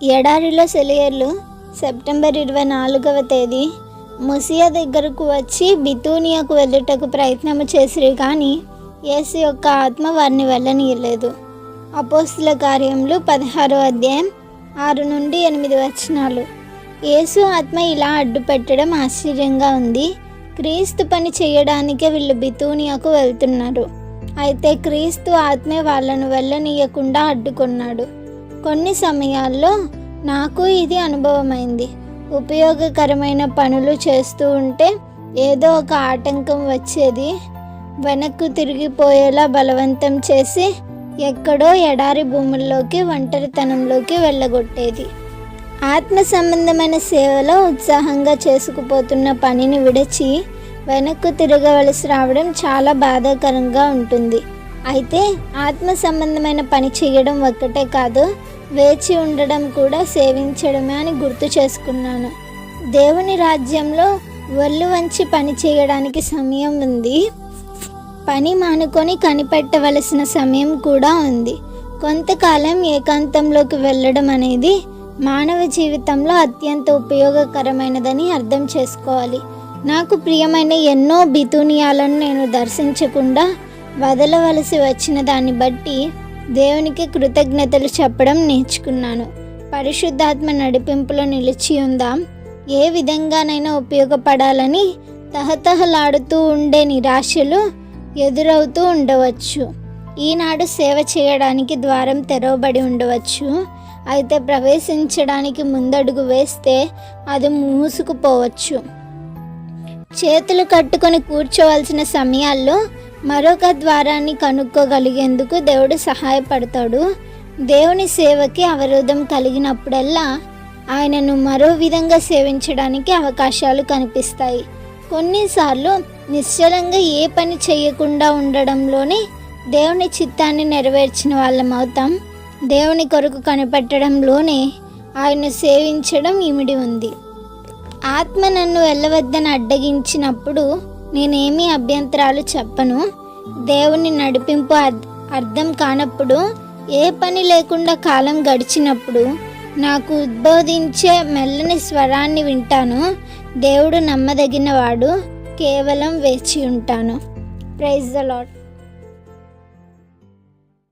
ఎడారిలో సెలయేర్లు సెప్టెంబర్ 24వ తేదీ ముసియా దగ్గరకు వచ్చి బితూనియాకు వెళ్ళుటకు ప్రయత్నము చేసిరి కానీ యేసు యొక్క ఆత్మ వారిని వెళ్ళనీయలేదు. అపోస్తుల కార్యములు 16వ అధ్యాయం 6 నుండి 8 వచనాలు. యేసు ఆత్మ ఇలా అడ్డు పెట్టడం ఆశ్చర్యంగా ఉంది. క్రీస్తు పని చేయడానికే వీళ్ళు బితూనియాకు వెళ్తున్నారు. అయితే క్రీస్తు ఆత్మే వాళ్ళను వెళ్ళనీయకుండా అడ్డుకున్నాడు. కొన్ని సమయాల్లో నాకు ఇది అనుభవమైంది. ఉపయోగకరమైన పనులు చేస్తూ ఉంటే ఏదో ఒక ఆటంకం వచ్చేది, వెనక్కు తిరిగిపోయేలా బలవంతం చేసి ఎక్కడో ఎడారి భూముల్లోకి, ఒంటరితనంలోకి వెళ్ళగొట్టేది. ఆత్మ సంబంధమైన సేవలో ఉత్సాహంగా చేసుకుపోతున్న పనిని విడిచి వెనక్కు తిరగవలసి రావడం చాలా బాధాకరంగా ఉంటుంది. అయితే ఆత్మ సంబంధమైన పని చేయడం ఒక్కటే కాదు, వేచి ఉండడం కూడా సేవించడమే అని గుర్తు చేసుకున్నాను. దేవుని రాజ్యంలో ఒళ్ళు వంచి పని చేయడానికి సమయం ఉంది. పని మానుకొని కనిపెట్టవలసిన సమయం కూడా ఉంది. కొంతకాలం ఏకాంతంలోకి వెళ్ళడం అనేది మానవ జీవితంలో అత్యంత ఉపయోగకరమైనదని అర్థం చేసుకోవాలి. నాకు ప్రియమైన ఎన్నో బితూనియాలను నేను దర్శించకుండా వదలవలసి వచ్చిన దాన్ని బట్టి దేవునికి కృతజ్ఞతలు చెప్పడం నేర్చుకున్నాను. పరిశుద్ధాత్మ నడిపింపులో నిలిచి ఉందాం. ఏ విధంగానైనా ఉపయోగపడాలని తహతహలాడుతూ ఉండే నిరాశలు ఎదురవుతూ ఉండవచ్చు. ఈనాడు సేవ చేయడానికి ద్వారం తెరవబడి ఉండవచ్చు. అయితే ప్రవేశించడానికి ముందడుగు వేస్తే అది మూసుకుపోవచ్చు. చేతులు కట్టుకొని కూర్చోవలసిన సమయాల్లో మరొక ద్వారాన్ని కనుక్కోగలిగేందుకు దేవుడు సహాయపడతాడు. దేవుని సేవకి అవరోధం కలిగినప్పుడల్లా ఆయనను మరో విధంగా సేవించడానికి అవకాశాలు కనిపిస్తాయి. కొన్నిసార్లు నిశ్చలంగా ఏ పని చేయకుండా ఉండడంలోనే దేవుని చిత్తాన్ని నెరవేర్చిన వాళ్ళం అవుతాం. దేవుని కొరకు కనిపెట్టడంలోనే ఆయన సేవించడం ఇమిడి ఉంది. ఆత్మ నన్ను వెళ్ళవద్దని అడ్డగించినప్పుడు నేనేమీ అభ్యంతరాలు చెప్పను. దేవుని నడిపింపు అర్థం కానప్పుడు, ఏ పని లేకుండా కాలం గడిచినప్పుడు నాకు ఉద్బోధించే మెల్లని స్వరాన్ని వింటాను. దేవుడు నమ్మదగినవాడు, కేవలం వేచి ఉంటాను. Praise the lord.